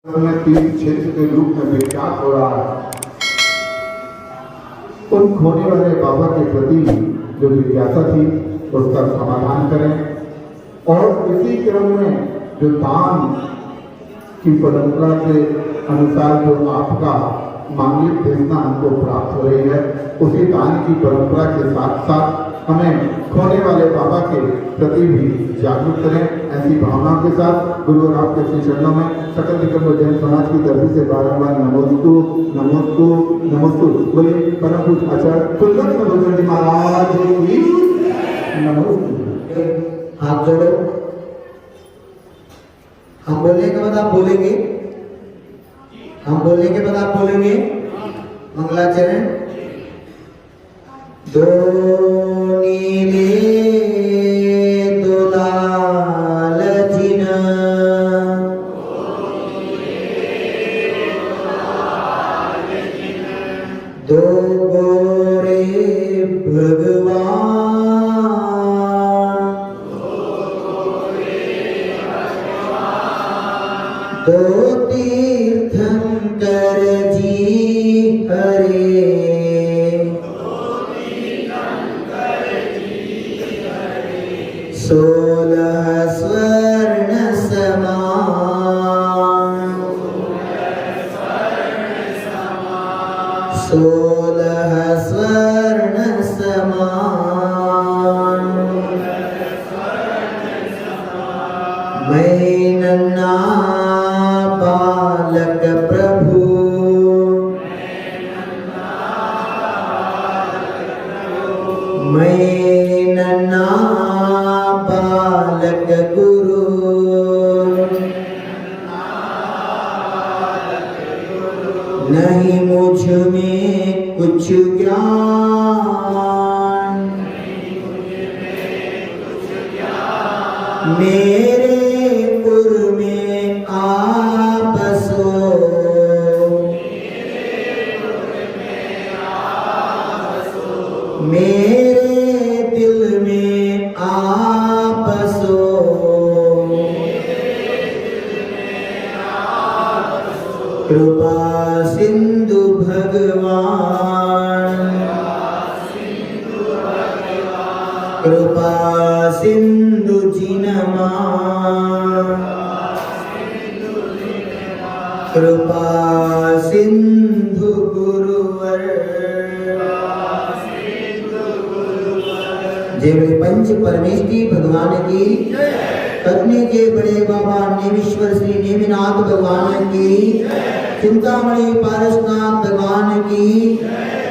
में तीर्थ क्षेत्र के रूप में विख्यात हो रहा है। उन खोने वाले बाबा के प्रति जो जिज्ञासा थी उसका समाधान करें और इसी क्रम में जो दान की परंपरा के अनुसार जो आपका मांगलिक भेजना हमको प्राप्त हो रही है, उसी दान की परंपरा के साथ साथ हमें खोने वाले बाबा के प्रति भी जागरूक करें। ऐसी भावनाओं के साथ गुरु और आपके श्री चरणों में सकल निकट जैन समाज की धरती से बारंबार नमोस्तु नमोस्तु नमोस्तु बोलिए। परम पूज्य आचार्य कुलवंत मधुसूदन जी महाराज की नमोस्तु। हाथ जोड़ो, हम बोलने के बाद आप बोलेंगे, हम बोलने के बाद आप बोलेंगे। मंगलाचरण। दो नीले दो लाल जिना, दो गोरे भगवान, दो तीर्थंकर जी हरे, 16 स्वर्ण समान, 16 स्वर्ण समान, मैं नन्हा बालक प्रभु, मैं नन्हा बालक गुरु, नहीं मुझ में कुछ ज्ञान, मेरे पुर में आप सो, मेरे दिल में आप सो, कृपा सिंधु भगवान, कृपा सिंधु जिनमा, कृपा सिंधु गुरुवर, जय बोले पंच परमेष्ठी भगवान की, कटनी के बड़े बाबा नेमीश्वर श्री नेमिनाथ भगवान की, चिंतामणि पारसनाथ भगवान की,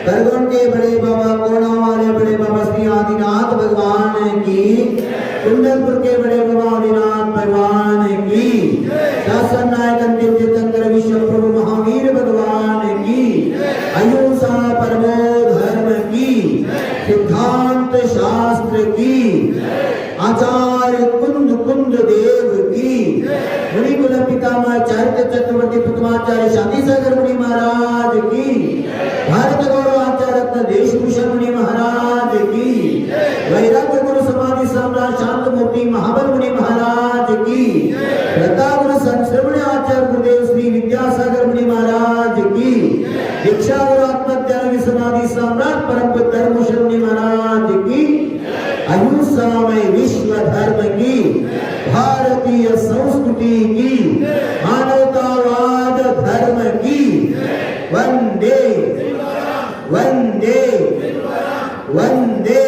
करगन के बड़े बाबा कोड़ा वाले बड़े बाबा श्री आदिनाथ भगवान की, कुंडलपुर के बड़े बाबा आदिनाथ भगवान की, शासन नायक अंतिम तीर्थंकर विश्व प्रभु महावीर भगवान की, अहिंसा परमो धर्म की, सिद्धांत शास्त्र की, आचार्य कुंद कुंद देव की, मुनि कुल पितामह चरित्र चक्रवर्ती पुत्रमाचार्य शांति सागर मुनि महाराज की, भारत गौरव आचार्य रत्न देशभूषण मुनि महाराज की, वैराग्य गुरु समाधि सम्राट शांत मूर्ति महाबल मुनि महाराज की, लता गुरु संश्रवण आचार्य गुरुदेव श्री विद्यासागर मुनि महाराज की, दीक्षा गुरु आत्मज्ञान समाधि सम्राट परम धर्मभूषण मुनि महाराज की, अहिंसा में विश्व धर्म की, भारतीय संस्कृति की, मानवतावाद धर्म की, वंदे वंदे वंदे।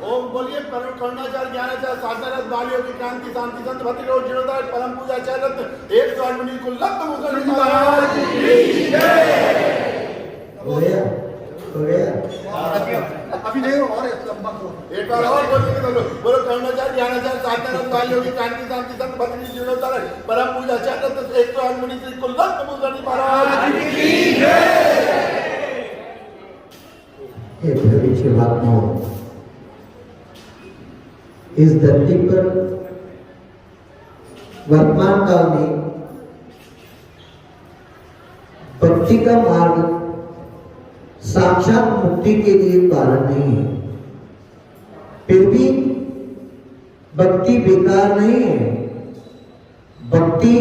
ओम बोलिए परम करुणाचार्य ज्ञानाचार्य साधनारत बालियों की क्रांति शांति संत भक्ति रोज जीर्णोद्धार परम पूजा आचार्य एक स्वामी कुलवंत मधुसूदन महाराज की जय। हो गया हो गया। अभी नहीं हो और लंबा करो एक बार और बोलिए बोलो करुणाचार्य ज्ञानाचार्य साधनारत बालियों की क्रांति शांति संत भक्ति जीर्णोद्धार परम पूजा आचार्य एक स्वामी श्री कुलवंत मधुसूदन महाराज की जय। हे भविष्य महात्माओं, इस धरती पर वर्तमान काल में भक्ति का मार्ग साक्षात मुक्ति के लिए कारण नहीं है, फिर भी भक्ति बेकार नहीं है। भक्ति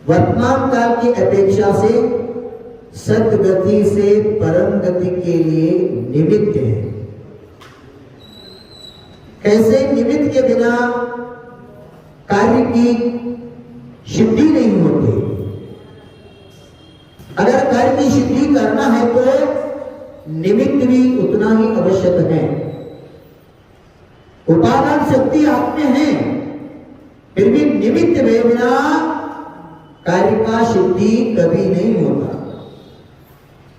वर्तमान काल की अपेक्षा से सदगति से परम गति के लिए निमित्त है। कैसे निमित्त के बिना कार्य की सिद्धि नहीं होती। अगर कार्य की सिद्धि करना है तो निमित्त भी उतना ही आवश्यक है। उपादान शक्ति आप में है, फिर भी निमित्त के बिना कार्य का सिद्धि कभी नहीं होता।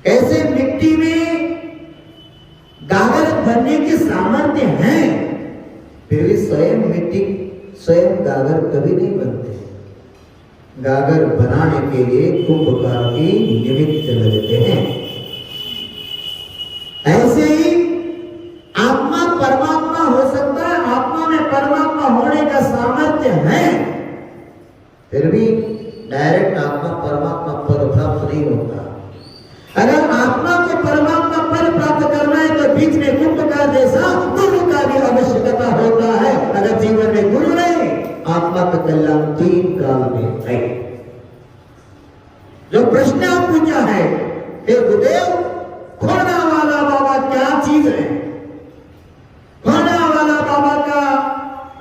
ऐसे मिट्टी में गागर भरने के सामर्थ्य हैं, फिर भी स्वयं गागर कभी नहीं बनते। गागर बनाने के लिए कुंभकार की निमित्त लगते हैं। ऐसे ही आत्मा परमात्मा हो सकता है, आत्मा में परमात्मा होने का सामर्थ्य है, फिर भी डायरेक्ट आत्मा परमात्मा पद प्राप्त नहीं होता। अगर आत्मा को परमात्मा पद प्राप्त करना है तो बीच में कुंभकार जैसा गुरु का भी आवश्यकता होता है। अगर जीवन में गुरु नहीं, आत्मा का कल्याण 3 काल में है। जो प्रश्न आप पूछा है, हे गुरुदेव, खोना वाला बाबा क्या चीज है? खोना वाला बाबा का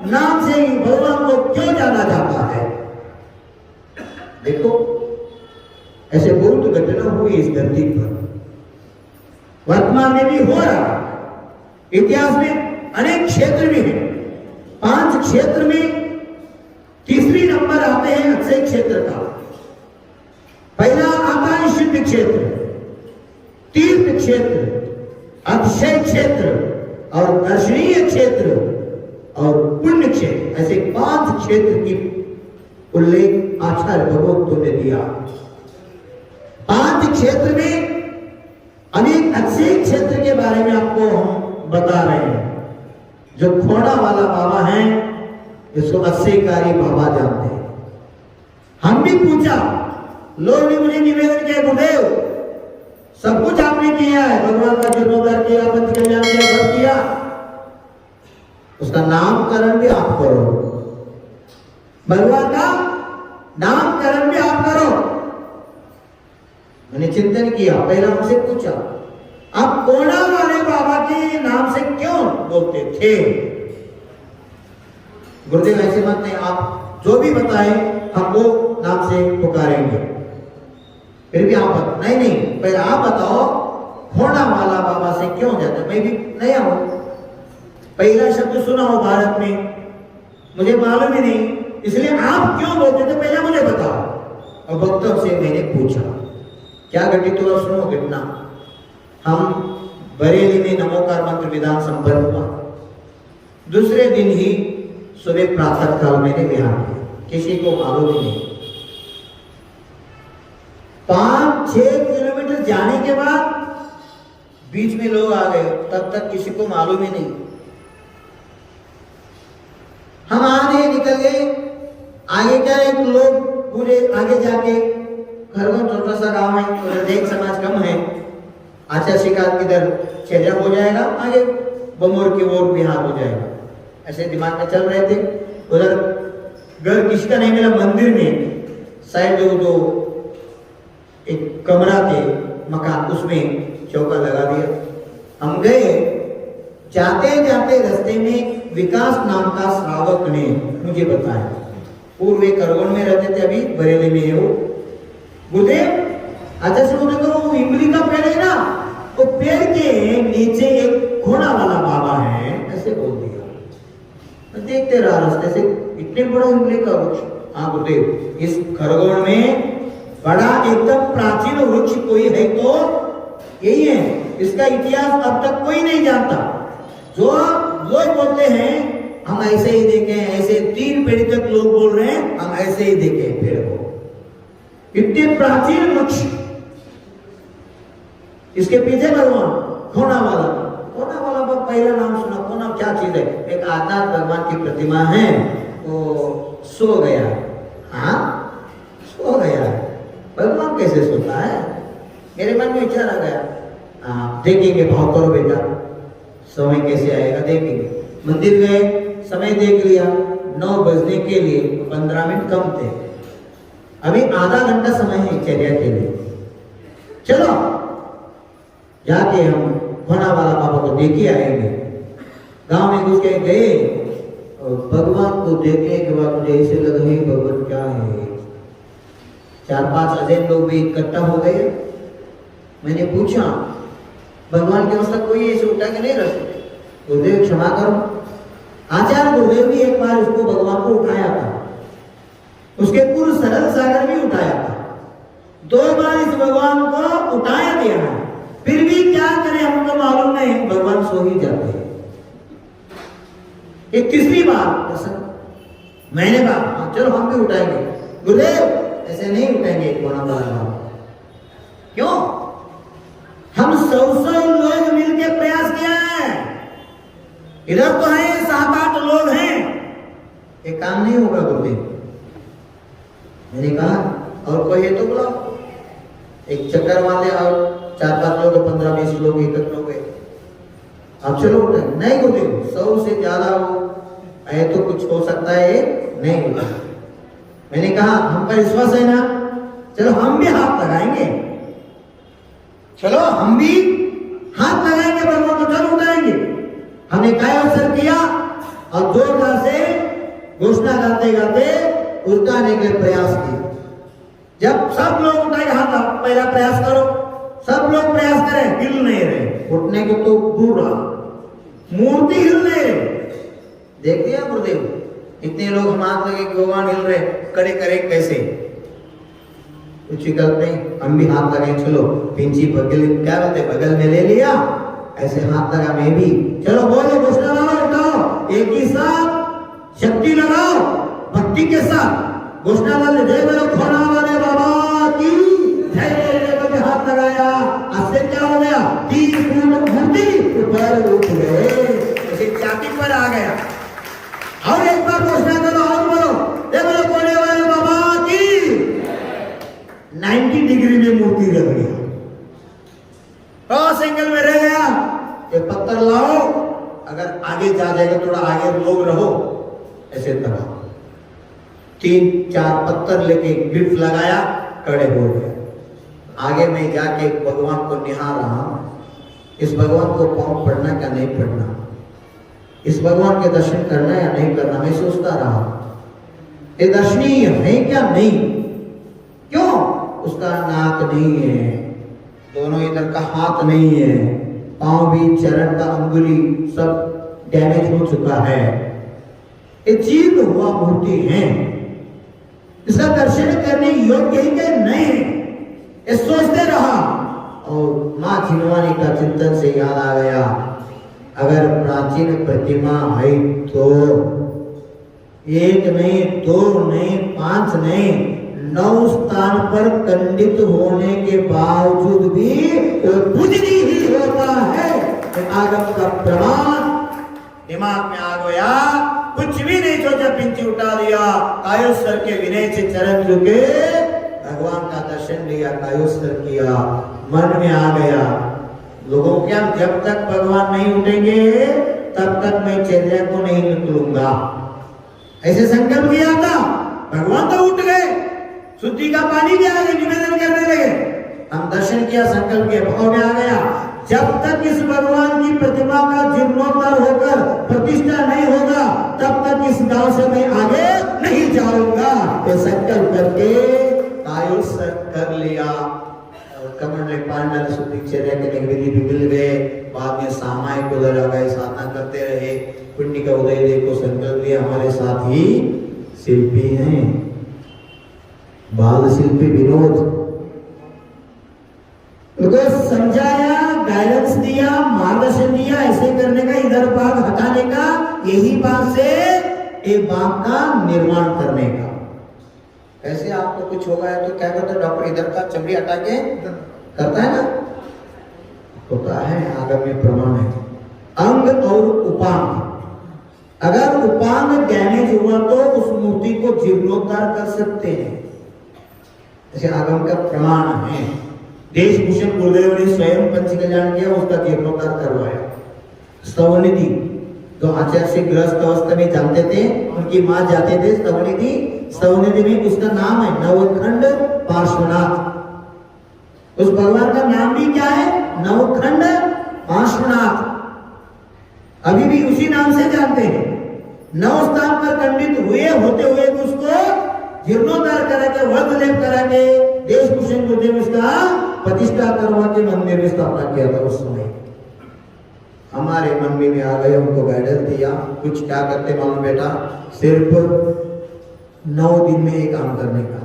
नाम से ही भगवान को क्यों जाना जाता है? देखो, ऐसे बहुत घटना हुई इस धरती पर, वर्तमान में भी हो रहा, इतिहास में अनेक क्षेत्र भी हैं। 5 क्षेत्र में तीसरी नंबर आते हैं अक्षय क्षेत्र का। पहला आता है सिद्ध क्षेत्र, तीर्थ क्षेत्र, अक्षय क्षेत्र और दर्शनीय क्षेत्र और पुण्य क्षेत्र। ऐसे 5 क्षेत्र की उल्लेख आचार्य भगवत ने दिया। 5 क्षेत्र में अनेक अक्षय क्षेत्र के बारे में आपको हम बता रहे हैं। जो खोड़ा वाला बाबा है, इसको अक्षयकारी बाबा जानते हैं। हम भी पूछा, लोग ने मुझे निवेदन किया, गुरुदेव सब कुछ आपने किया है, भगवान का जीर्णोद्धार किया, पंच कल्याण किया, सब किया, उसका नामकरण भी आप करो, भगवान का नामकरण भी आप करो। मैंने चिंतन किया, पहला उनसे पूछा, आप कोना वाले बाबा के नाम से क्यों बोलते थे? गुरुदेव ऐसे मत नहीं, आप जो भी बताएं हमको नाम से पुकारेंगे। फिर भी आप नहीं, पहले आप बताओ, खोना वाला बाबा से क्यों जाते? मैं भी नया हूं, पहला शब्द सुना हो भारत में, मुझे मालूम ही नहीं, इसलिए आप क्यों बोलते थे पहले मुझे बताओ। और भक्तों से मैंने पूछा, क्या घटित हुआ? सुनो घटना। हम बरेली में नमोकार मंत्र विधान संपन्न हुआ। दूसरे दिन ही सुबह प्रातः काल मैंने विहार किया, किसी को मालूम ही नहीं। 5-6 किलोमीटर जाने के बाद बीच में लोग आ गए, तब तक किसी को मालूम ही नहीं। हम आने निकल गए, आगे क्या है, लोग पूरे आगे जाके, घर में छोटा सा गांव है, उधर एक समाज कम है, आचार शिकार किधर चेहरा हो जाएगा, आगे बमोर की ओर बिहार हो जाएगा, ऐसे दिमाग में चल रहे थे। उधर घर किसका नहीं मिला, मंदिर में साइड जो एक कमरा थे मकान, उसमें चौका लगा दिया। हम गए, जाते जाते रास्ते में विकास नाम का श्रावक ने मुझे बताया, पूर्व करगोन में रहते थे, अभी बरेली में है वो। गुरुदेव, अच्छा से बोलते तो इमली का पेड़ है ना, वो पेड़ के नीचे एक घोड़ा वाला बाबा है, ऐसे बोल दिया। मैं देखते रहा रास्ते से, इतने बड़ा इमली का वृक्ष। हाँ गुरुदेव, इस खरगोन में बड़ा एकदम प्राचीन वृक्ष कोई है तो यही है, इसका इतिहास अब तक कोई नहीं जानता। जो लोग बोलते हैं हम ऐसे ही देखे हैं, ऐसे 3 पीढ़ी तक लोग बोल रहे हैं हम ऐसे ही देखे पेड़ को, इतने प्राचीन वृक्ष। इसके पीछे भगवान खोना वाला पहला नाम सुना। खोना क्या चीज है? एक आत्मा भगवान की प्रतिमा है, वो सो गया। हाँ, सो गया। भगवान कैसे सोता है? मेरे मन में विचार आ गया, देखेंगे, भाव करो बेटा, समय कैसे आएगा देखेंगे। मंदिर गए, समय देख लिया, 9 बजने के लिए 15 मिनट कम थे। अभी आधा घंटा समय है चर्या के लिए। चलो जाके हम होना वाला बाबा को देख ही आएंगे। गांव में घुस के गए और भगवान को देखने के बाद मुझे ऐसे लगा ही भगवान क्या है। 4-5 अजय लोग भी इकट्ठा हो गए। मैंने पूछा भगवान के वास्ते कोई ऐसे उठा के नहीं रख सकते? गुरुदेव क्षमा करो। आचार्य गुरुदेव भी एक बार उसको भगवान को उठाया था, उसके पूर्व सरल सागर भी उठाया था। 2 बार इस भगवान को उठाया दिया है, फिर भी क्या करें हमको मालूम नहीं, भगवान सो ही जाते हैं। एक तीसरी बार मैंने कहा चलो हम भी उठाएंगे। गुरुदेव ऐसे नहीं उठाएंगे कोना वाला। क्यों? हम 100 लोग मिलके प्रयास किया है, इधर तो है 7-8 लोग हैं, ये काम नहीं होगा गुरुदेव। मैंने कहा और कोई है तो बुलाओ। एक चक्कर वाले और 4-5 लोग, 15-20 लोग इकट्ठे हो गए। अब चलो उठे। नहीं गुरुदेव 100 से ज्यादा हो है तो कुछ हो सकता है, नहीं होगा। मैंने कहा हम पर विश्वास है ना, चलो हम भी हाथ लगाएंगे, चलो हम भी हाथ लगाएंगे भगवान को, चलो उठाएंगे। हमने काय अवसर किया और जोरदार से घोषणा गाते गाते उठाने के प्रयास किए। जब सब लोग उठाए हाथ, पहला प्रयास करो, सब लोग प्रयास करें, हिल नहीं रहे, उठने को तो दूर रहा, मूर्ति हिल नहीं रहे। देखते हैं गुरुदेव इतने लोग हम हाथ लगे भगवान हिल रहे, करे करे कैसे? कुछ विकल्प नहीं, हम भी हाथ लगाए। चलो पिंची बगल क्या बोलते बगल में ले लिया, ऐसे हाथ लगा मैं भी। चलो बोलो घोषणा लगाओ, उठाओ, एक ही साथ शक्ति लगाओ, भक्ति के साथ घोषणा लगा, जय बोलो खोना वाले बाबा की जय बोलो। हाथ लगाया, इससे क्या हो गया? 3 फुट मूर्ति ऊपर उठ गए, ऐसे छाती पर आ गया। और एक बार घोषणा करो और बोलो जय बोलो खोने वाले बाबा की। 90 डिग्री में मूर्ति रह गया, क्रॉस एंगल में रह गया। ये पत्थर लाओ, अगर आगे जा जाएगा थोड़ा आगे लोग रहो, ऐसे लगाओ। 3-4 पत्थर लेके ग्रिप लगाया, खड़े हो गए। आगे मैं जाके भगवान को निहार रहा हूं, इस भगवान को पाँव पड़ना क्या नहीं पड़ना, इस भगवान के दर्शन करना या नहीं करना, मैं सोचता रहा ये दर्शनीय है क्या नहीं। क्यों? उसका नाक नहीं है, दोनों इधर का हाथ नहीं है, पांव भी, चरण का अंगुली सब डैमेज हो चुका है, ये जीर्ण हुआ मूर्ति है, इसका दर्शन करने योग्य ही क्या नहीं, ये सोचते रहा। और माँ झिनवानी का चिंतन से याद आ गया, अगर प्राचीन प्रतिमा है तो 1 नहीं, 2 नहीं, 5 नहीं, 9 स्थान पर खंडित होने के बावजूद भी पूजनीय ही होता है। आगम का प्रमाण दिमाग में आ गया, कुछ भी नहीं सोचा, पिंची उठा दिया, कायोस्तर के विनय से चरण झुके, भगवान का दर्शन लिया, कायोस्तर किया, मन में आ गया लोगों क्या, जब तक भगवान नहीं उठेंगे तब तक मैं चर्या को नहीं निकलूंगा, ऐसे संकल्प किया था। भगवान तो उठ गए, शुद्धि का पानी भी आ गया, निवेदन करने लगे, हम दर्शन किया, संकल्प किया, भाव में आ गया, जब तक इस भगवान की प्रतिमा का जीर्णोद्धार होकर प्रतिष्ठा नहीं होगा तब तक इस गांव से मैं आगे नहीं जाऊंगा। ये संकल्प करके कायोत्सव कर लिया। कमंडल पांडल शुद्धिचर्या के विधि भी मिल गए, बाद में सामायिक उधर आ गए, साधना करते रहे, पुण्य का उदय देखो, संकल्प लिया। हमारे साथ ही शिल्पी हैं, बाल शिल्पी विनोद, उनको समझाया, गाइडेंस दिया, मार्गदर्शन दिया, ऐसे करने का, इधर भाग हटाने का, यही बात से एक बाग का निर्माण करने का। ऐसे आपको कुछ होगा है तो क्या करते हैं, डॉक्टर इधर का चमड़ी हटा के करता है ना, होता है, आगम में प्रमाण है। अंग और उपांग, अगर उपांग डैमेज हुआ तो उस मूर्ति को जीर्णोद्धार कर सकते हैं, ऐसे आगम का प्रमाण है। देश भूषण गुरुदेव ने स्वयं पंच कल्याण किया, उसका जीर्णोद्धार करवाया। स्तवनिधि तो आचार्य से गृहस्थ अवस्था में जानते थे, उनकी माँ जाते थे स्तवनिधि, स्तवनिधि में उसका नाम है नवखंड पार्श्वनाथ। उस भगवान का नाम भी क्या है? नवखंड पार्श्वनाथ। अभी भी उसी नाम से जानते हैं। नौ स्थान पर खंडित हुए होते हुए उसको जीर्णोद्धार करा के वध लेप करा के देश भूषण बुद्धि में उसका प्रतिष्ठा करवा के मंदिर में स्थापना किया था। उस समय हमारे मन में आ गए, उनको गाइडेंस दिया। कुछ क्या करते मालूम बेटा, सिर्फ 9 दिन में एक काम करने का,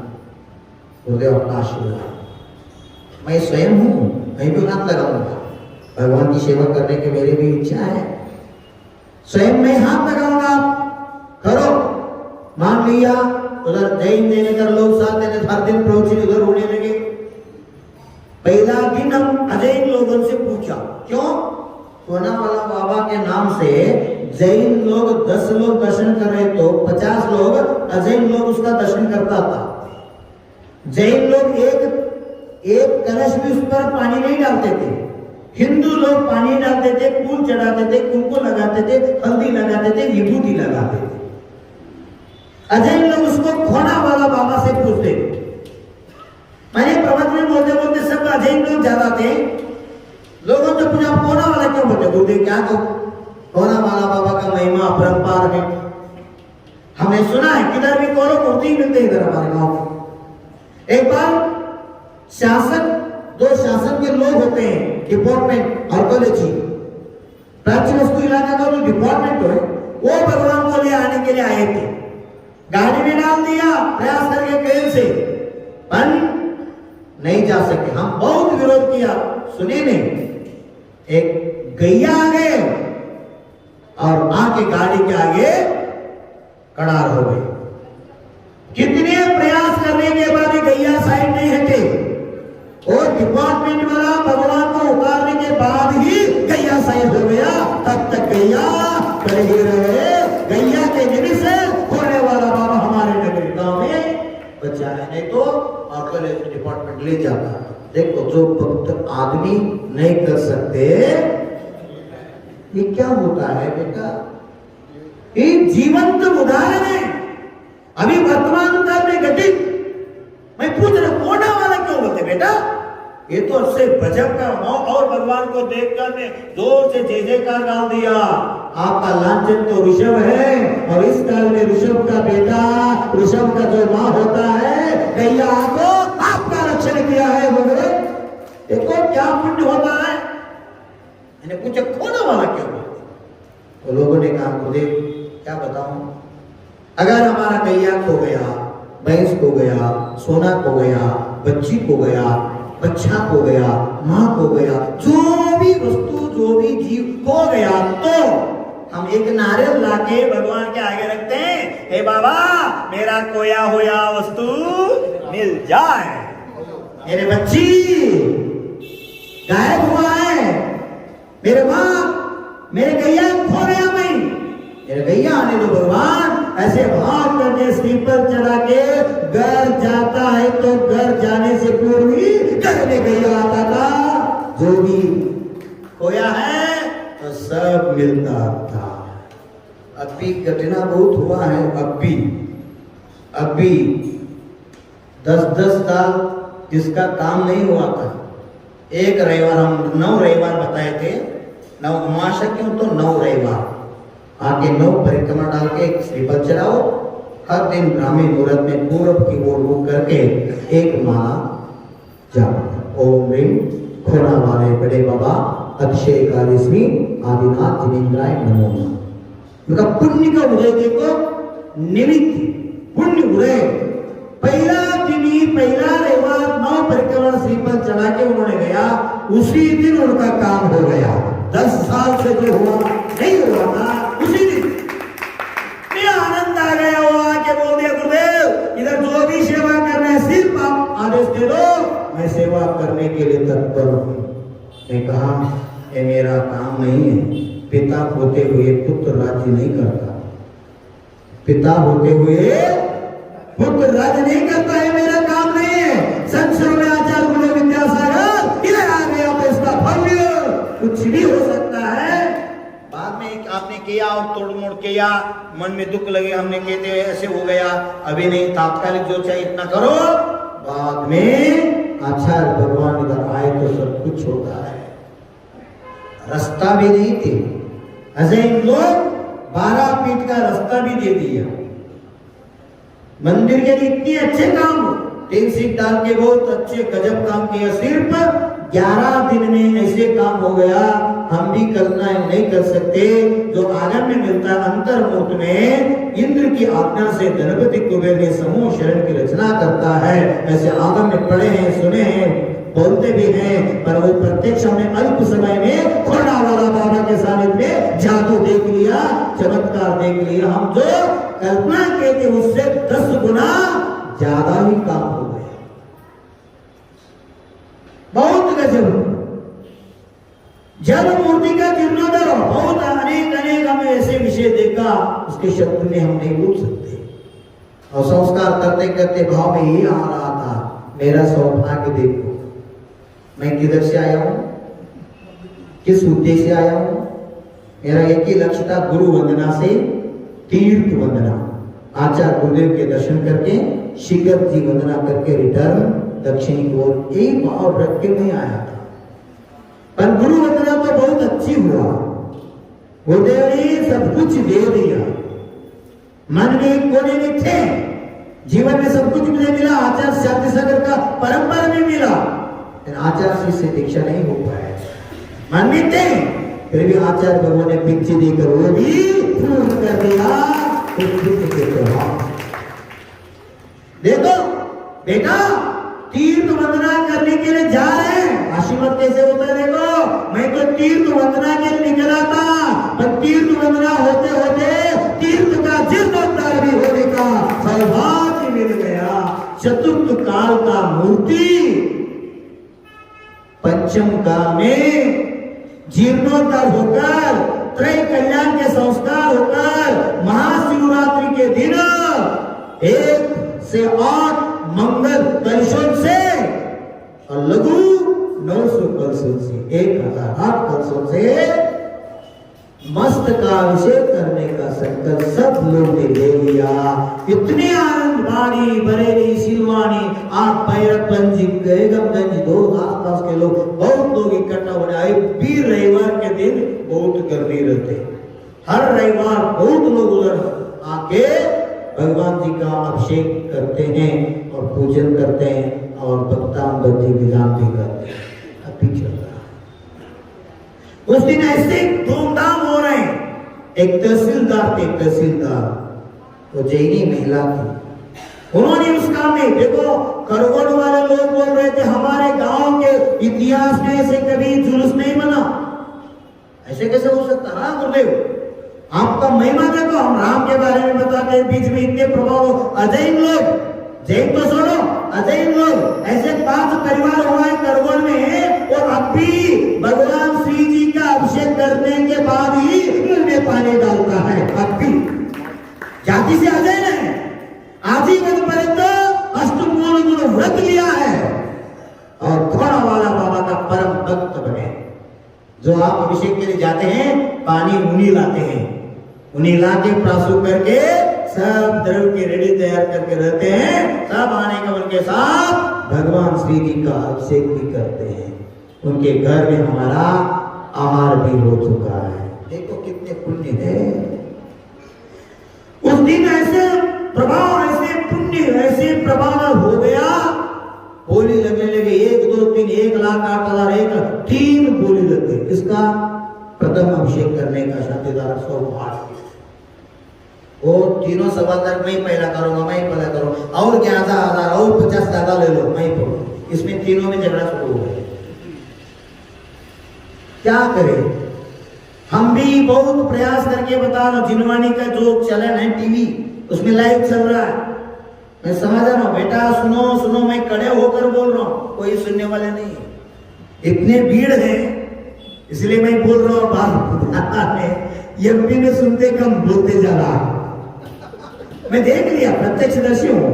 बोले अपना आशीर्वाद। मैं स्वयं हूं, मैं भी हाथ लगाऊंगा। भगवान की सेवा करने की मेरी भी इच्छा है, स्वयं मैं हाथ लगाऊंगा, करो। मान लिया, उधर जैन देने कर लोग साथ देने, हर दिन प्रवचन उधर होने लगे। पहला दिन हम अजैन लोगों से पूछा, क्यों? सोनावाला बाबा के नाम से जैन लोग 10 लोग दर्शन कर रहे तो 50 लोग अजैन लोग उसका दर्शन करता था। जैन लोग एक कलश भी उस पर पानी नहीं डालते थे। हिंदू लोग पानी डालते थे, फूल चढ़ाते थे, कुमकुम लगाते थे, हल्दी लगाते थे, विभूति लगाते थे। अजैन लोग उसको खोना वाला बाबा से पूछते। मैंने प्रवचन में बोलते बोलते सब अजैन लोग ज्यादा थे। लोगों से पूछा कोना वाला क्यों बोलते? बोलते क्या कहो, कोना वाला बाबा का महिमा अपरंपार है। हमने सुना है किधर भी कोरो मूर्ति मिलते इधर हमारे गांव में। एक बार शासक, 2 शासक के लोग होते हैं, डिपार्टमेंट आर्कोलॉजी, प्राचीन वस्तु इलाका का जो डिपार्टमेंट है, वो भगवान को ले आने के लिए आए थे। गाड़ी में डाल दिया प्रयास करके ट्रेन से, पर नहीं जा सके। हम बहुत विरोध किया, सुने नहीं। एक गैया आ गए और आके गाड़ी के आगे कड़ार हो गए। कितने प्रयास करने के बाद गैया साइड नहीं हटे, और डिपार्टमेंट वाला भगवान को उतारने के बाद ही गैया साइड हो गया। तब तक गैया खड़े ही रहे। गैया के निमित्त से होने वाला बाबा हमारे नगर गांव में बचा है, नहीं तो आर्कोलॉजी डिपार्टमेंट ले जाता। देखो, जो भक्त आदमी नहीं कर सकते, ये क्या होता है बेटा? ये जीवंत उदाहरण है, अभी वर्तमान काल में घटित। मैं पूछ रहा कोना वाला क्यों बोलते बेटा? ये तो सबसे गजब का मौत, और भगवान को देखकर ने जोर से जय जयकार गाल दिया। आपका लांछन तो ऋषभ है, और इस काल में ऋषभ का बेटा, ऋषभ का जो माँ होता है, गैया को आपका रक्षण किया है। बोले देखो क्या पुण्य होता है। मैंने पूछा खोना वाला क्यों बोलते? तो लोगों ने कहा गुरुदेव क्या बताऊं, अगर हमारा गैया खो गया, भैंस खो गया, सोना खो गया, बच्ची खो गया, बच्चा खो गया, माँ खो गया, जो भी वस्तु, जो भी जीव खो गया, तो हम एक नारियल लाके भगवान के आगे रखते हैं, हे बाबा मेरा खोया हुआ वस्तु मिल जाए। मेरे बच्ची गायब हुआ है, मेरे माँ, मेरे गैया खो गया, मैं मेरे गैया आने दो भगवान। ऐसे भाव करके श्रीफल चढ़ा के घर जाता है, तो घर जाने से पूर्व ही घर में गैया आता था। जो भी खोया है तो सब मिलता था। अब भी घटना बहुत हुआ है। अब भी 10-10 साल जिसका काम नहीं हुआ था, एक रविवार, हम 9 रविवार बताए थे, 9 अमावस्या क्यों, तो 9 रविवार आके 9 परिक्रमा डाल के श्रीफल चढ़ाओ। हर दिन ब्राह्मी मुहूर्त में पूरब की ओर मुख करके एक माला जाप, ओम ह्रीं खोना वाले बड़े बाबा अक्षय कालिस्मी आदिनाथ जिनेन्द्राय नमो नमः। उनका पुण्य का उदय देखो, निमित्त पुण्य उदय। पहला दिन ही, पहला रविवार 9 परिक्रमा श्रीफल चढ़ा के उन्होंने गया, उसी दिन उनका काम हो गया। 10 साल से जो हुआ नहीं हुआ था, उसी दिन आनंद आ गया। वो आके बोल दिया गुरुदेव इधर जो भी सेवा करना है सिर्फ आप आदेश दे दो, मैं सेवा करने के लिए तत्पर हूँ। मैं कहा ये मेरा काम नहीं है। पिता होते हुए पुत्र राज्य नहीं करता, पिता होते हुए पुत्र राज्य नहीं करता है, मेरा काम नहीं है। संक्षेप में आचार्य गुरु विद्यासागर इधर आ गया तो इसका भव्य कुछ भी हो सकता है। बाद में आपने किया और किया, मन में दुख लगे, हमने कहते ऐसे हो गया, अभी नहीं, तात्कालिक जो चाहिए इतना करो, बाद में आचार्य भगवान इधर आए तो सब कुछ होता है। रास्ता भी नहीं थे, ऐसे इन लोग 12 फीट का रास्ता भी दे दिया। मंदिर के लिए इतने अच्छे काम, टीन सीट डाल के बहुत अच्छे गजब काम किया, सिर्फ 11 दिन में ऐसे काम हो गया, हम भी कल्पना नहीं कर सकते। जो आगम में मिलता है अंतर्मुख में, इंद्र की आज्ञा से गणपति कुबेर ने समूह शरण की रचना करता है। ऐसे आगम में पढ़े हैं, सुने हैं, बोलते भी हैं, पर वो प्रत्यक्ष हमने अल्प समय में थोड़ा वाला बाबा के सानिध्य में जादू देख लिया, चमत्कार देख लिया। हम जो कल्पना कहते उससे 10 गुना ज्यादा ही काम हो गया, बहुत गजब। जब मूर्ति का जीर्णोद्धार बहुत अनेक हमें ऐसे विषय देखा, उसके शब्द में हम नहीं बोल सकते। और संस्कार करते करते भाव में ये आ रहा था, मेरा सौभाग्य देखो, मैं किधर से आया हूं, किस उद्देश्य से आया हूं। मेरा एक ही लक्ष्य था, गुरु वंदना से तीर्थ वंदना, आचार्य गुरुदेव के दर्शन करके शिखर जी वंदना करके रिटर्न दक्षिणी की ओर, यही भाव रख के नहीं आया था। पर गुरु वंदना तो बहुत अच्छी हुआ, गुरुदेव ने सब कुछ दे दिया, मन में एक कोने में थे, जीवन में सब कुछ मुझे मिला, आचार्य शांति सागर का परंपरा में मिला, आचार्य से दीक्षा नहीं हो पाया, मन में थे, फिर भी आचार्य भगवान ने पिक्चर देकर वो भी पूर्ण कर दिया। देखो बेटा, तीर्थ वंदना करने के लिए जा रहे हैं, आशीर्वाद कैसे होता है देखो। मैं तो तीर्थ वंदना के लिए निकला था, पर तीर्थ वंदना होते होते तीर्थ का जीर्णोद्धार भी होने का सौभाग्य मिल गया। चतुर्थ काल का मूर्ति पंचम काल में जीर्णोद्धार होकर, त्रय कल्याण के संस्कार होकर, महाशिवरात्रि के दिन 1 से 8 मंगल कलशों से और लघु 900 कलशों से, 1008 कलशों से मस्त का अभिषेक करने का संकल्प सब लोग ने ले लिया। इतने आनंद बाड़ी, बरेली, सिलवानी, आप भैरवगंज, बेगमगंज, दो आसपास के लोग, बहुत लोग इकट्ठा होने आए। भी रविवार के दिन बहुत गर्मी रहते, हर रविवार बहुत लोग उधर आके भगवान जी का अभिषेक करते हैं और पूजन करते हैं और भक्तांगति विधान भी करते हैं। अभी चल रहा है, उस दिन ऐसे धूमधाम हो रहे हैं। एक तहसीलदार थे, तहसीलदार, वो जैनी महिला थी, उन्होंने उस काम में, देखो करगोड़ वाले लोग बोल रहे थे हमारे गांव के इतिहास में ऐसे कभी जुलूस नहीं बना, ऐसे कैसे हो सकता। हाँ गुरुदेव, आपका महिमा देखो, हम राम के बारे में बताते हैं, बीच में इतने प्रभाव, अजैन लोग, जैन तो छोड़ो, अजैन लोग, ऐसे 5 परिवार हुआ है करगोड़ में, और अब भी भगवान श्री जी का अभिषेक करने के बाद ही मुंह में पानी डालता है। अब भी जाति से अजैन है, आजीवन पर्यंत अष्टमूल गुण व्रत लिया है और थोड़ा वाला बाबा का परम भक्त बने। जो आप अभिषेक के लिए जाते हैं, पानी उन्हीं लाते हैं, उन्हीं लाके प्रासु करके सब द्रव्य की रेडी तैयार करके रहते हैं, सब आने का उनके साथ भगवान श्री जी का अभिषेक भी करते हैं। उनके घर में हमारा आहार भी हो चुका है। देखो कितने पुण्य है। उस दिन ऐसे प्रभाव, ऐसे पुण्य, ऐसे प्रभाव हो गया, बोली लगने लगे 1, 2, 3, 1,08,000, 3 बोली लग गई। इसका प्रथम अभिषेक करने का शांतिदार सौभाग्य, वो तीनों सवाल मैं पहला करूंगा, मैं पहला करूंगा, और 11,000 और 50 ज्यादा ले लो, मैं पढ़ूंगा। इसमें तीनों में झगड़ा शुरू हो गया। क्या करें, हम भी बहुत प्रयास करके बता रहे, जिनवानी का जो चलन है टीवी, उसमें लाइव चल रहा है, मैं समझ रहा हूँ, बेटा सुनो सुनो, मैं खड़े होकर बोल रहा हूँ, कोई सुनने वाले नहीं है, इतने भीड़ है, इसलिए मैं बोल रहा हूँ। बात एमपी में सुनते कम, बोलते जा रहा, मैं देख लिया, प्रत्यक्षदर्शी हूँ।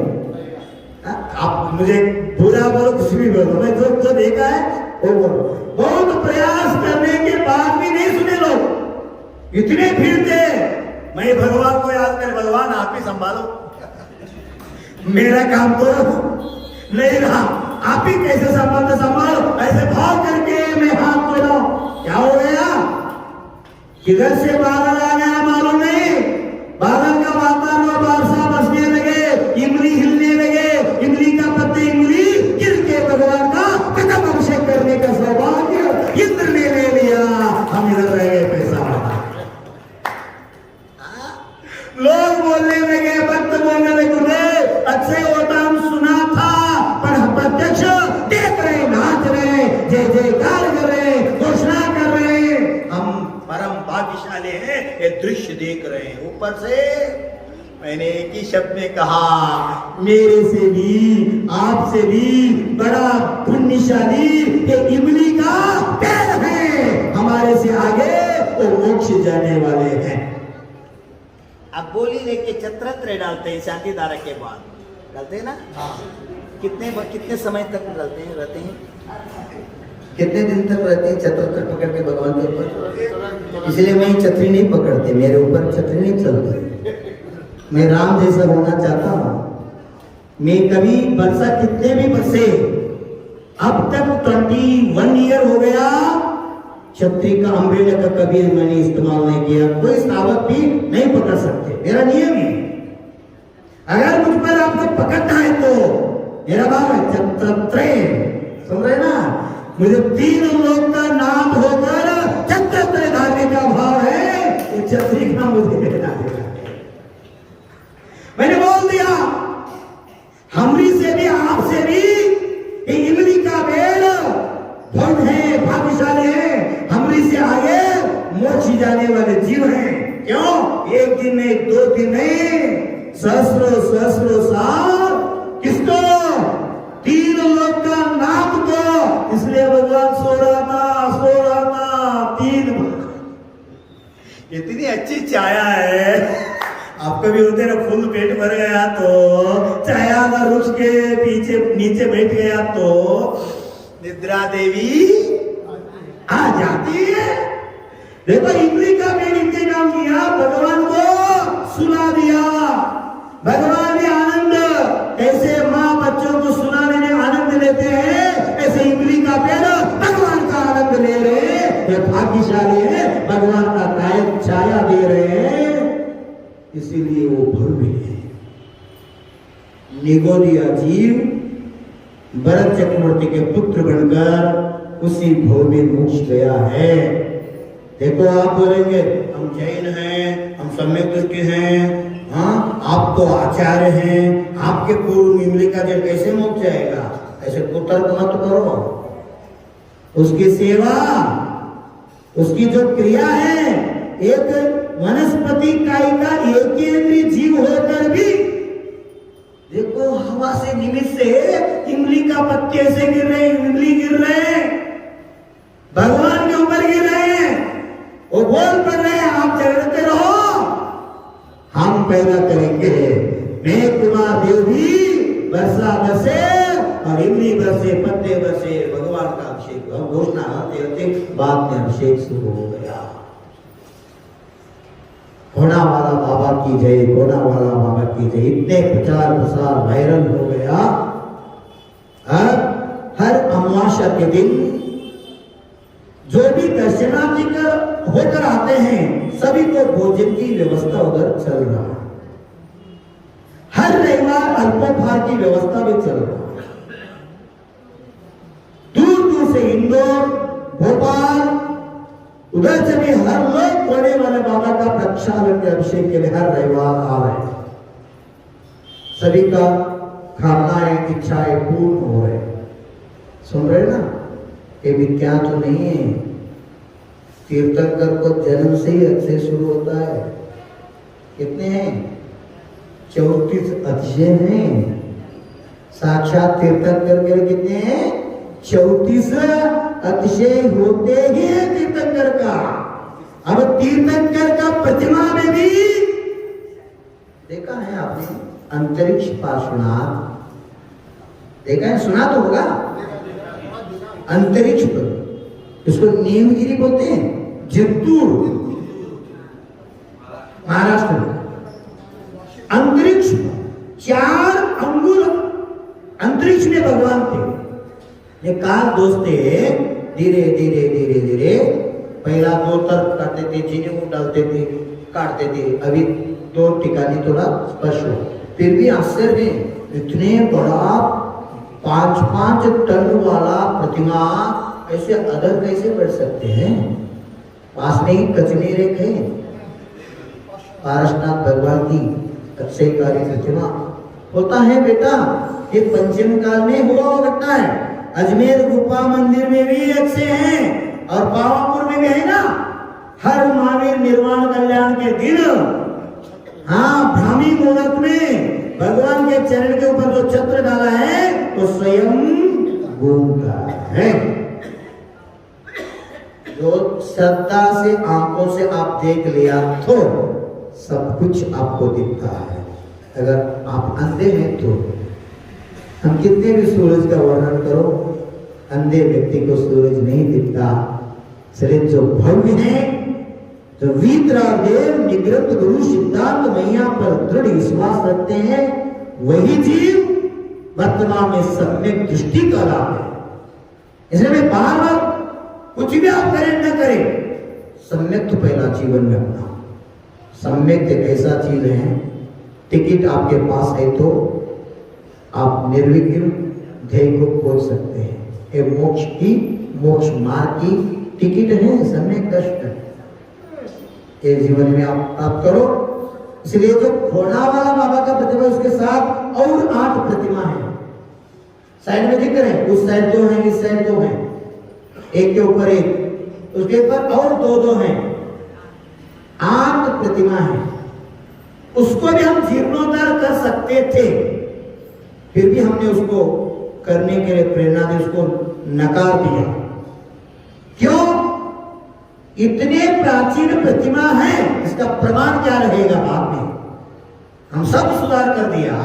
आप मुझे बुरा बोलो, कुछ भी बोलो, मैं जो देखा है वो बोलो। बहुत प्रयास करने के बाद भी नहीं सुने लोग, इतने भीड़ थे, मैं भगवान को याद कर, भगवान आप ही संभालो, मेरा काम तो नहीं रहा, आप ही कैसे संभालो। ऐसे भाव करके मैं हाथ जोड़ा, क्या हो गया, किधर से बादल आ गया मालूम नहीं, बादल का वातावरण बादशाह बसने लगे, इमली हिलने लगे, इमली का पत्ते इमली गिर के भगवान का कदम अभिषेक करने का सौभाग्य इंद्र ने ले लिया, हम इधर रह गए पैसा। लोग बोलने लगे, भक्त बोलने लगे, अच्छे होता हम सुना था, पर हम प्रत्यक्ष देख रहे, नाच रहे, जय जयकार कर रहे, घोषणा कर रहे, हम परम भाग्यशाली हैं, ये दृश्य देख रहे हैं। ऊपर से मैंने एक ही शब्द में कहा, मेरे से भी आपसे भी बड़ा पुण्यशाली ये इमली का पेड़ है, हमारे से आगे वो मोक्ष जाने वाले हैं। अब बोली लेके छत्रत्र डालते हैं, शांति धारा के बाद डालते हैं ना, कितने समय तक डालते हैं, रहते हैं, कितने दिन तक रहते हैं छत्र पकड़ के भगवान के ऊपर। इसलिए मैं छतरी नहीं पकड़ती, मेरे ऊपर छतरी नहीं चलती, मैं राम जैसा होना चाहता हूँ। मैं कभी बरसा कितने भी बरसे, अब तक 21 ईयर हो गया, छतरी का अम्ब्रेला का कभी मैंने इस्तेमाल नहीं किया, कोई सावक भी नहीं पकड़ सकते, मेरा नियम है। अगर मुझ पर आपको पकड़ना है तो मेरा भाव है छत्रत्र, सुन रहे ना, मुझे 3 लोग का नाम होकर छत्रत्र धारने का भाव है, ये छतरी का मुझे लेना है। मैंने बोल दिया, हमरी से भी आपसे भी ये इमली का पेड़ धन है, भाग्यशाली है, हमरी से आगे मोक्ष जाने वाले जीव हैं। क्यों? एक दिन नहीं, 2 दिन नहीं, सहस्रों साल, किसको? 3 लोग का नाथ को। इसलिए भगवान सो रहा था 3। इतनी अच्छी छाया है, आपको भी होते ना, फुल पेट भर गया तो छाया का वृक्ष के पीछे नीचे बैठ गया तो निद्रा देवी आ जाती है। देखो, इमली का पेड़ इंतजाम किया, भगवान को सुला दिया, भगवान ने आनंद, ऐसे माँ बच्चों को सुनाने में आनंद लेते हैं, ऐसे इमली का पेड़ भगवान का आनंद ले रहे हैं, ये भाग्यशाली है, भगवान का कायम छाया दे रहे हैं, इसीलिए वो भव्य है। निगोदिया जीव भरत चक्रवर्ती के पुत्र बनकर उसी भव में मोक्ष गया है। देखो, आप बोलेंगे हम जैन हैं, हम सम्यक दृष्टि हैं, हाँ, आप तो आचार्य हैं, आपके पूर्व इमली का जल कैसे मोक्ष जाएगा? ऐसे कुतर्क मत करो। उसकी सेवा, उसकी जो क्रिया है, एक वनस्पति काय का एक केंद्रीय जीव होकर भी देखो, हवा से निमित्त से इमली का पत्ते ऐसे गिर रहे, इमली गिर रहे, भगवान के ऊपर गिर रहे हैं, वो बोल पड़ रहे हैं, आप जगते रहो, हम पैदा करेंगे। मैं कुमार देव भी वर्षा बरसे और इमली बरसे, पत्ते बरसे, भगवान का अभिषेक। हम घोषणा होते होते बाद में अभिषेक शुरू हो गया। घोड़ा वाला बाबा की जय, घोड़ा वाला बाबा की जय, इतने प्रचार प्रसार वायरल हो गया। हर अमावस्या के दिन जो भी दर्शनार्थिक होकर आते हैं, सभी को भोजन की व्यवस्था उधर चल रहा है। हर रविवार अल्पोपहार की व्यवस्था भी चल रहा है। दूर दूर से इंदौर, भोपाल, उधर से भी हर लोग बड़े वाले बाबा का प्रक्षालन के अभिषेक के लिए हर रविवार आ रहे हैं। सभी का कामनाएं, इच्छाएं पूर्ण हो रहे। सुन रहे ना, ये मिथ्या तो नहीं है। तीर्थंकर को जन्म से ही अतिशय शुरू होता है। कितने हैं? 34 अतिशय हैं। साक्षात तीर्थंकर के कितने हैं? 34 अतिशय होते ही है तीर्थंकर का। अब तीर्थंकर का प्रतिमा में भी देखा है आपने, अंतरिक्ष पार्श्वनाथ देखा है, सुना तो होगा। अंतरिक्ष पर इसको नीमगिरी बोलते हैं, जित्तूर। महाराष्ट्र में अंतरिक्ष 4 अंगुल अंतरिक्ष में भगवान थे। ये काल दोस्ते धीरे धीरे धीरे धीरे पहला 2 तरफ करते थे, चीनी को डालते थे, काटते थे, अभी 2 ठिकानी थोड़ा स्पर्श हो। फिर भी आश्चर्य है, इतने बड़ा 5-5 टन वाला प्रतिमा ऐसे अदर कैसे बढ़ सकते हैं? पास में ही कचनी रेख है पारसनाथ भगवान की अक्षयकारी प्रतिमा। होता है बेटा, ये पंचम काल में हुआ घटना है। अजमेर गुफा मंदिर में भी अच्छे हैं और पावापुर में भी है ना। हर महावीर निर्वाण कल्याण के दिन, हाँ, ब्राह्मी मुहूर्त में भगवान के चरण के ऊपर जो छत्र डाला है तो स्वयं घूमता है। जो श्रद्धा से आंखों से आप देख लिया तो सब कुछ आपको दिखता है। अगर आप अंधे हैं तो हम कितने भी सूरज का वर्णन करो, अंधे व्यक्ति को सूरज नहीं दिखता। इसलिए जो भव्य है, जो वीतरागदेव निग्रत गुरु सिद्धांत मैया पर दृढ़ विश्वास रखते हैं, वही जीव वर्तमान में सम्यक दृष्टि का लाभ है। इसलिए मैं बार बार कुछ भी आप करें न करें, सम्यक तो पहला जीवन में अपना। सम्यक एक ऐसा चीज है, टिकट आपके पास है तो आप निर्विघ्न ध्येय को खोज सकते हैं। ये मोक्ष की, मोक्ष मार्ग की टिकट है सम्यक दर्शन। ये जीवन में आप प्राप्त करो। इसलिए जो घोड़ा वाला बाबा का प्रतिमा, उसके साथ और 8 प्रतिमा है। साइड में दिख रहे हैं, उस साइड 2 हैं, इस साइड 2 हैं, एक के ऊपर एक, उसके ऊपर और 2-2 हैं, 8 प्रतिमा है। उसको भी हम जीर्णोद्धार कर सकते थे, फिर भी हमने उसको करने के लिए प्रेरणा दी, उसको नकार दिया। क्यों? इतने प्राचीन प्रतिमा है, इसका प्रमाण क्या रहेगा बाद में? हम सब सुधार कर दिया,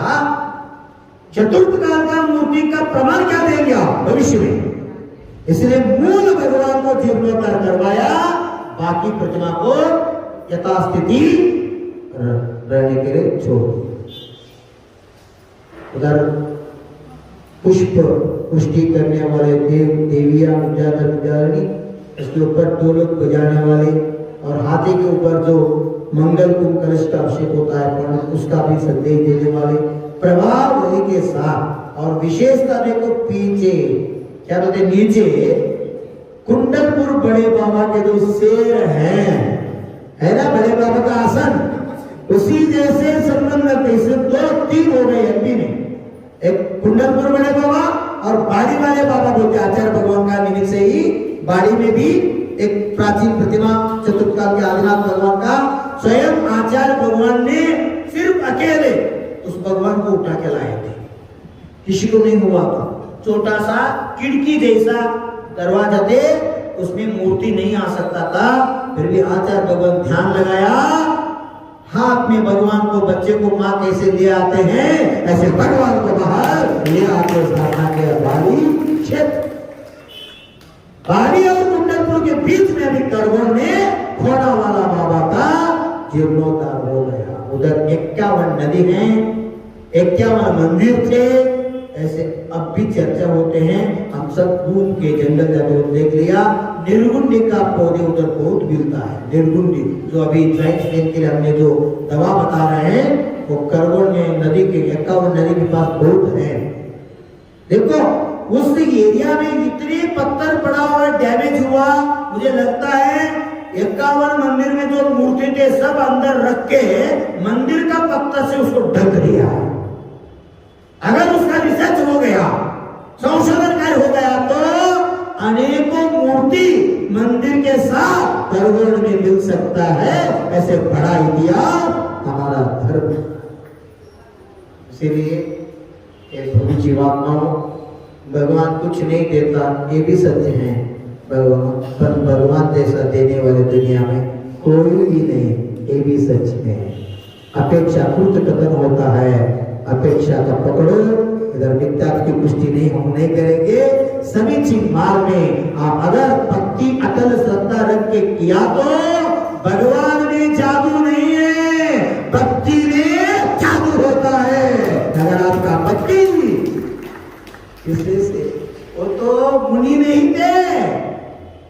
चतुर्थ काल का मूर्ति का प्रमाण क्या देंगे आप भविष्य में? इसलिए मूल भगवान को जीर्णोद्धार करवाया, बाकी प्रतिमा को यथास्थिति रहने के लिए छोड़। उधर पुष्प पुष्टि करने वाले देव देवियां उजागरणी, इसके ऊपर 2 लोग बजाने वाले, और हाथी के ऊपर जो मंगल कुंभ कलश का अभिषेक होता है उसका भी संदेश देने वाले प्रभावली के साथ। और विशेषता देखो, पीछे क्या बोलते, नीचे कुंडलपुर बड़े बाबा के जो शेर है ना, बड़े बाबा का आसन, उसी जैसे संबंध रखते। इससे 2-3 हो गए एमपी में, एक कुंडलपुर बड़े बाबा और बाड़ी वाले बाबा बोलते। आचार्य भगवान का निमित्त से ही बाड़ी में भी एक प्राचीन प्रतिमा चतुर्थकाल के आदिनाथ भगवान का स्वयं आचार्य भगवान ने सिर्फ अकेले उस भगवान को उठा के लाए थे, किसी को नहीं हुआ था। छोटा सा खिड़की जैसा दरवाजा थे, उसमें मूर्ति नहीं आ सकता था, फिर भी आचार्य भगवान ध्यान लगाया, हाथ में भगवान को, बच्चे को माँ कैसे ले आते हैं, ऐसे भगवान को बाहर ले आते साधना के बाड़ी क्षेत्र, बाड़ी और कुंडलपुर के बीच में अभी करगोन में घोड़ा वाला बाबा का जीर्णोद्धार हो गया। उधर 51 नदी है, 51 मंदिर थे। ऐसे अब भी चर्चा होते हैं, हम सब घूम के जंगल जाके देख लिया, निर्गुंडी का पौधे उधर बहुत मिलता है। निर्गुंडी जो अभी ड्राइट पेन के लिए हमने जो दवा बता रहे हैं, वो करगोन में नदी के 51 नदी के पास बहुत है। देखो उस एरिया में इतने पत्थर पड़ा हुआ, डैमेज हुआ, मुझे लगता है 51 मंदिर में जो मूर्ति थे सब अंदर रख के मंदिर का पत्थर से उसको ढक दिया। अगर उसका रिसर्च हो गया, संशोधन कार्य हो गया, तो अनेकों मूर्ति मंदिर के साथ करगोन में मिल सकता है। ऐसे बड़ा इतिहास हमारा धर्म। इसीलिए प्रभु जीवात्माओं, भगवान कुछ नहीं देता, ये भी सत्य है। भगवान जैसा देने वाले दुनिया में कोई भी नहीं, ये भी सच है। अपेक्षाकृत कथन होता है, अपेक्षा का पकड़ो। इधर मिथ्या की पुष्टि नहीं, हम नहीं करेंगे। समीचीन मार्ग में आप अगर भक्ति अटल श्रद्धा रख के किया तो भगवान में जादू नहीं है, किससे से? वो तो मुनि नहीं थे,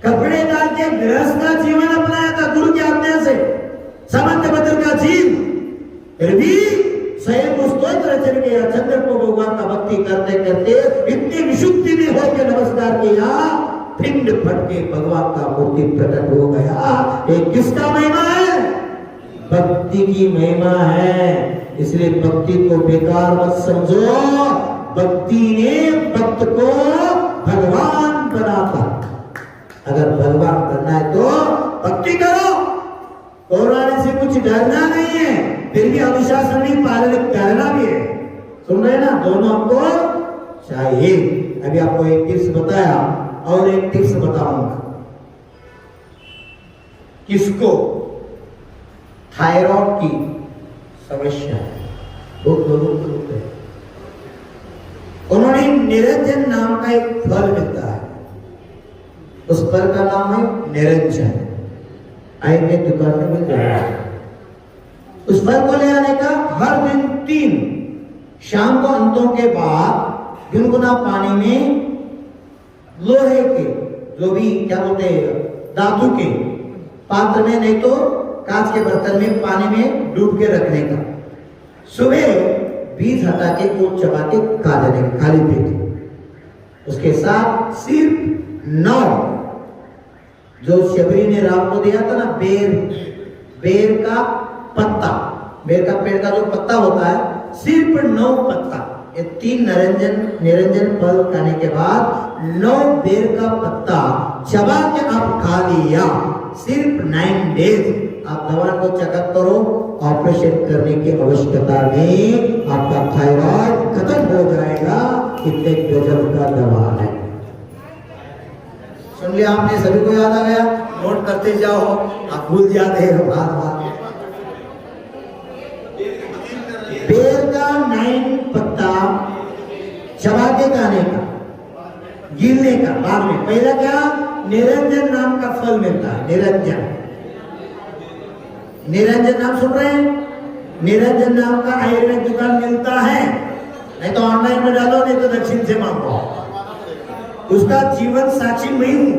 कपड़े डाल के गृहस्थ का जीवन अपनाया था गुरु की आज्ञा से, सामंत भद्र का जीव। फिर भी स्वयं स्तोत्र रचन के चंद्र को भगवान का भक्ति करते करते इतनी विशुद्धि में होकर नमस्कार किया, पिंड फट के भगवान का मूर्ति प्रकट हो गया। ये किसका महिमा है? भक्ति की महिमा है। इसलिए भक्ति को बेकार मत समझो, भक्ति ने भक्त को भगवान बनाता। अगर भगवान बनना है तो भक्ति करो, कोरोना से कुछ डरना नहीं है, फिर भी अनुशासन पालन करना भी है। सुन रहे ना, दोनों हमको चाहिए। अभी आपको एक टिप्स बताया और एक टिप्स बताऊंगा। किसको थायराइड की समस्या है, बहुत लोगों को होता है। उन्होंने निरंजन नाम का एक फल मिलता है, उस फल का नाम है निरंजन। आएंगे दुकान में मिल जाएगा। उस फल को ले आने का हर दिन 3 शाम को अंतों के बाद गुनगुना पानी में लोहे के, जो भी क्या बोलते हैं, धातु के पात्र में, नहीं तो कांच के बर्तन में पानी में डूब के रखने का। सुबह बीज हटा के को चबा के खा लेने का खाली पेट। उसके साथ सिर्फ 9 जो शबरी ने राम को दिया था ना, बेर का पत्ता, बेर का पेड़ का जो पत्ता होता है, सिर्फ 9 पत्ता, ये 3 निरंजन फल खाने के बाद 9 बेर का पत्ता चबा के आप खा लिया, सिर्फ 9 डेज। आप दवा को चेकअप करो, ऑपरेशन करने की आवश्यकता नहीं, आपका थायराइड खत्म हो जाएगा। कितने गजब का दवा है। सुन लिया आपने? सभी को याद आ गया? नोट करते जाओ, आप भूल जाते हैं बार बार। बेर का 9 पत्ता चबा के खाने का, गिरने का बाद में। पहला क्या? निरंजन नाम का फल मिलता है, निरंजन। निरंजन नाम सुन रहे हैं? निरंजन नाम का आयुर्वेद दुकान मिलता है, नहीं तो ऑनलाइन में डालो, नहीं तो दक्षिण से मांगो। उसका जीवन साक्षी मैं हूं।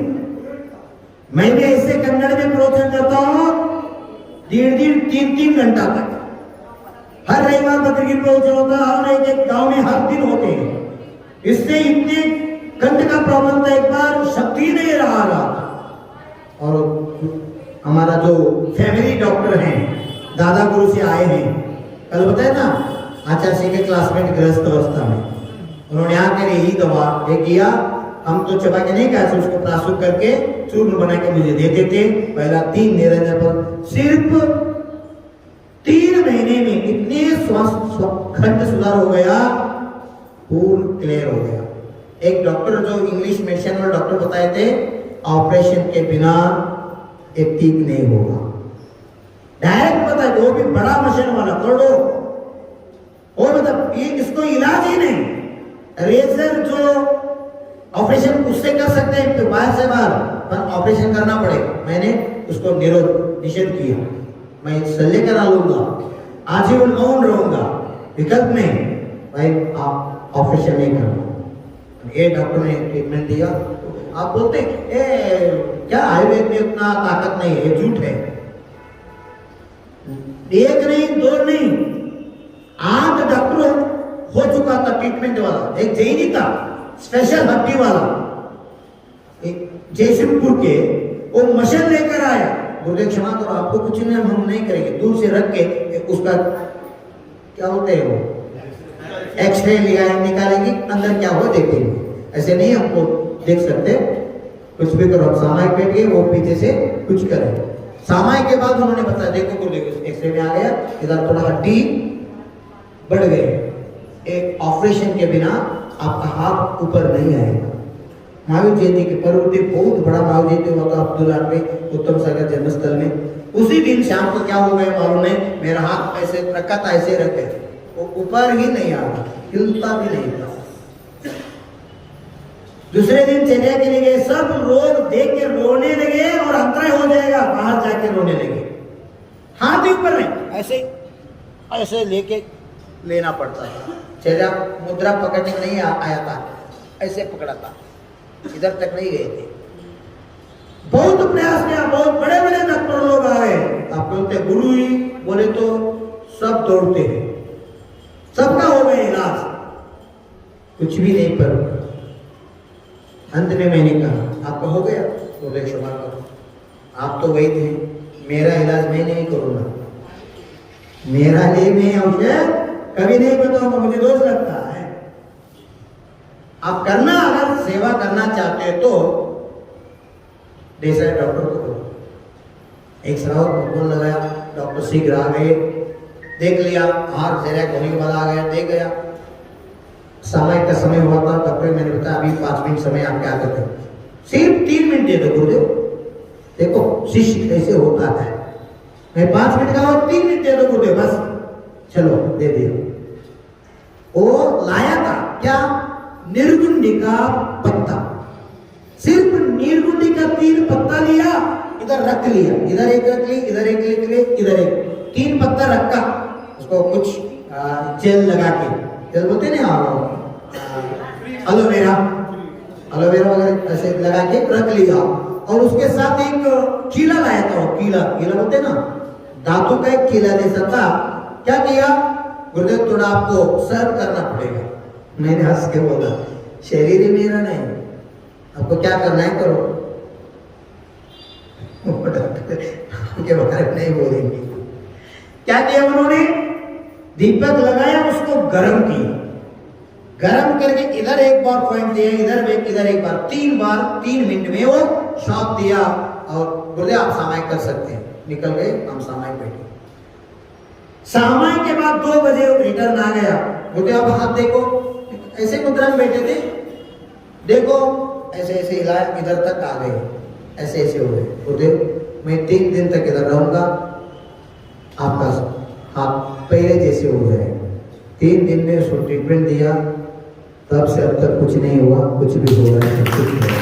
मैं भी ऐसे कन्नड़ में प्रवचन करता हूं 1.5-3 घंटा तक। हर रविवार बद्रगिरी प्रवचन होता है, हर एक गांव में हर दिन होते हैं। इससे इतने कंठ का प्रॉब्लम था, एक बार शक्ति नहीं रहा। और हमारा जो फैमिली डॉक्टर हैं, दादा गुरु से आए हैं, कल बताया ना, आचार्य सिंह के क्लासमेट गृहस्थ अवस्था में, उन्होंने आकर यही दवा किया। हम तो चबा के नहीं खाते, उसको प्राशुद्ध करके चूर्ण बना के मुझे देते थे। पहला 3 निरंजन फल, सिर्फ 3 महीने में इतने खंड सुधार हो गया, पूर्ण क्लियर हो गया। एक डॉक्टर जो इंग्लिश मेडिसिन वाले डॉक्टर बताए थे, ऑपरेशन के बिना ये ठीक नहीं होगा। डायरेक्ट पता है, वो भी बड़ा मशीन वाला करोड़ों, और मतलब ये इसको इलाज ही नहीं। रेजर जो ऑपरेशन उससे कर सकते हैं, तो बाहर से बाहर, पर ऑपरेशन करना पड़ेगा। मैंने उसको निषेध किया। मैं सल्ले करा लूंगा, आजीवन मौन रहूंगा, विकल्प नहीं भाई, आप ऑपरेशन नहीं करना। ये डॉक्टर ने ट्रीटमेंट दिया। आप बोलते क्या आयुर्वेद में उतना ताकत नहीं है, ये झूठ है। 1 नहीं 2 नहीं, 8 डॉक्टर हो चुका था ट्रीटमेंट वाला। एक जैनी था, स्पेशल हड्डी वाला, जयसिंहपुर के, वो मशीन लेकर आया। गुरुदेव क्षमा करो, आपको कुछ नहीं, हम नहीं करेंगे। दूर से रख के उसका क्या होते हैं, वो एक्सरे निकालेंगे, अंदर क्या हो देखेंगे। ऐसे नहीं हमको देख सकते, कुछ भी करो। सामायिक बैठ गए, वो पीछे से कुछ करें। सामायिक के बाद उन्होंने बताया, देखो गुरुदेव एक्सरे में आ गया, इधर थोड़ा हड्डी बढ़ गई। एक ऑपरेशन के बिना आपका हाथ ऊपर नहीं आएगा। महावीर जयंती के पर्व पे बहुत बड़ा महावीर जयंती हुआ था अब्दुल्ला में, उत्तम सागर जन्मस्थल में। उसी दिन शाम को क्या हो गया मालूम है, मेरा हाथ ऐसे रखा था, ऐसे रखे, वो ऊपर ही नहीं आ रहा, हिलता भी नहीं था। दूसरे दिन चले के लिए सब लोग देख के रोने लगे और अंतराय हो जाएगा, बाहर जाके रोने लगे। हाथ ही ऊपर नहीं, ऐसे ऐसे लेके लेना पड़ता है। चेहरा मुद्रा पकड़ने नहीं आया था, ऐसे पकड़ा था, इधर तक नहीं गए थे। बहुत प्रयास किया, बहुत बड़े बड़े डॉक्टर लोग आए, आप बोलते गुरु ही बोले तो सब दौड़ते हैं, सबका हो गया इलाज, कुछ भी नहीं। पर अंत में मैंने कहा आपका हो गया, बोले क्षमा करो, आप तो वही थे, मेरा इलाज मैं नहीं करूंगा, मेरा लिए मैं औषध कभी नहीं बताऊंगा, मुझे दोष लगता है। आप करना, अगर सेवा करना चाहते हो तो डिसाइड डॉक्टर को करो। एक सराव फोन लगाया, डॉक्टर शीघ्र आ गए, देख लिया, हार जरा होने के बाद आ गया, देख गया। समय का समय हुआ था, डॉक्टर मैंने बताया अभी 5 मिनट समय आप क्या करते हैं, सिर्फ 3 मिनट दे दो गुरुदेव, देखो शिष्य कैसे होता है, मैं 5 मिनट का और 3 मिनट दे दो गुरुदेव, बस चलो दे दिया। वो लाया था क्या, निर्गुंडी का पत्ता, सिर्फ निर्गुंडी का 3 पत्ता लिया, इधर रख लिया, इधर एक रख ली, इधर एक रख ली, इधर एक, 3 पत्ता रखा, उसको कुछ जेल लगा के, जेल बोलते ना एलोवेरा वगैरह ऐसे लगा के रख लिया, और उसके साथ एक कीला लाया था, वो कीला बोलते ना, धातु का एक कीला जैसा था। क्या किया, गुरुदेव थोड़ा आपको सर्व करना पड़ेगा। मैंने हंस के बोला शरीर ही मेरा नहीं, आपको क्या करना है करो, उनके बारे में नहीं बोलेंगे। क्या किया उन्होंने, दीपक लगाया, उसको गर्म किया, गर्म करके इधर एक बार पॉइंट दिया, इधर एक बार, 3 बार 3 मिनट में वो शॉक दिया, और बोले आप सामायिक कर सकते हैं। निकल गए, हम सामायिक बैठे। सामायिक के बाद 2 बजे रिटर्न आ गया, बोले आप हाथ देखो, ऐसे मुद्रा में बैठे थे, देखो ऐसे ऐसे हिलाया, इधर तक आ गए, ऐसे ऐसे हो गए। बोले मैं 3 दिन तक इधर रहूंगा, आपका हाथ पहले जैसे हो गए। 3 दिन में उसको ट्रीटमेंट दिया, तब से अब तक कुछ नहीं हुआ, कुछ भी हो रहा है, कुछ नहीं हुआ,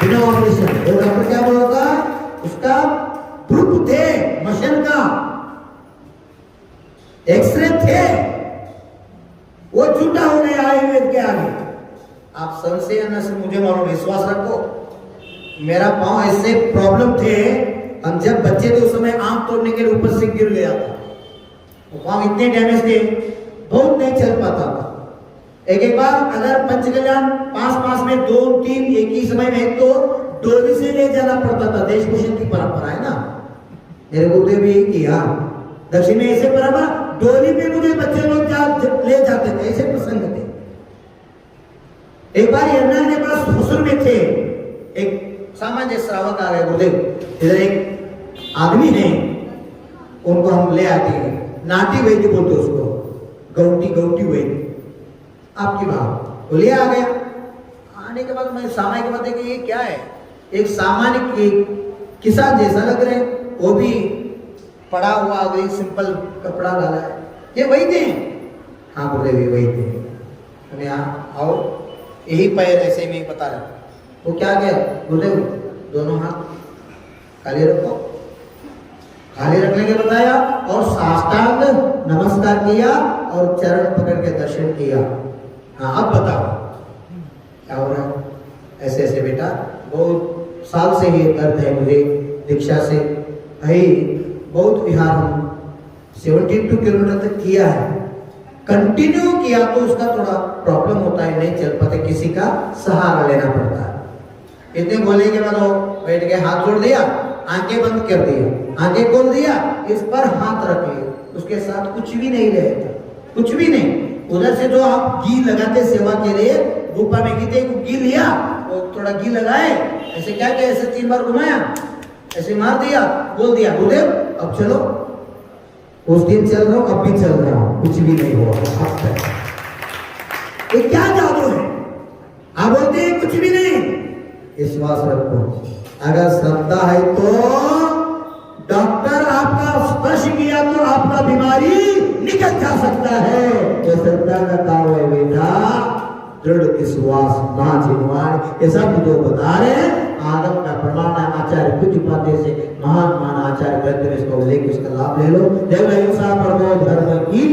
बिना ऑपरेशन। वो डॉक्टर क्या बोला था, उसका प्रूफ थे, मशीन का एक्सरे थे, वो झूठा हो गया आयुर्वेद के आगे। आप संशय न से मुझे मानो, विश्वास रखो, मेरा पांव ऐसे प्रॉब्लम थे, हम जब बच्चे थे उस समय आम तोड़ने के लिए ऊपर से गिर गया था, वो पांव इतने डैमेज थे, बहुत नहीं चल पाता था। एक बार अगर पंचकल्याण पास में 2-3 एक ही समय में, तो डोली से ले जाना पड़ता था, देश भूषण की परंपरा है ना, मेरे गुरुदेव भी किया, दक्षिण में ऐसे परंपरा, डोली पे मुझे बच्चे लोग ले जाते थे, ऐसे प्रसंग थे। एक बार यमुना के पास हुसुर में थे, एक सामान्य श्रावक आ गए, गुरुदेव इधर एक आदमी है, उनको हम ले आते हैं, नाटी वैद्य बोलते उसको, गौटी वैद्य, आपकी बात, वो ले आ गया। आने के बाद मैं सामान्य के बाद देखा ये क्या है, एक सामान्य किसान जैसा लग रहे, वो भी पड़ा हुआ, वही सिंपल कपड़ा डाला है, ये वही थे। हाँ गुरुदेव ये वही थे, हमें यहाँ आओ, यही पैर ऐसे में बता रहा। वो क्या गया, गुरुदेव दोनों हाथ खाली रखो, खाली रखने के बताया, और साष्टांग नमस्कार किया, और चरण पकड़ के दर्शन किया। हाँ अब बताओ क्या हो रहा है, ऐसे ऐसे बेटा, बहुत साल से ये दर्द है मुझे, दीक्षा से भाई बहुत विहार हम 72 किलोमीटर तक किया है, कंटिन्यू किया तो उसका थोड़ा प्रॉब्लम होता है, नहीं चल पाते, किसी का सहारा लेना पड़ता है। इतने बोलने के बाद वो बैठ के हाथ जोड़ दिया, आंखें बंद कर दिया, आंखें खोल दिया, इस पर हाथ रख लिया, उसके साथ कुछ भी नहीं रहता, कुछ भी नहीं। उधर से जो आप घी लगाते सेवा के लिए, गुफा में घी लिया, वो थोड़ा घी लगाए, ऐसे क्या किया, ऐसे 3 बार घुमाया, ऐसे मार दिया, बोल दिया गुरुदेव अब चलो। उस दिन चल रहा हूं, अब भी चल रहा हूं, कुछ भी नहीं हुआ अब तक। ये क्या जादू है, आप बोलते हैं कुछ भी नहीं, विश्वास रखो, अगर श्रद्धा है तो डॉक्टर आपका स्पर्श किया तो आपका बीमारी निकल जा सकता है। जो श्रद्धा का काम है बेटा, दृढ़ विश्वास, मां जिनवान, ये सब जो बता रहे हैं आगम का प्रमाण है। आचार्य पूज्य पाते से महान आचार्य ग्रंथ में इसका उल्लेख, उसका लाभ ले लो। देव अहिंसा परमो धर्म की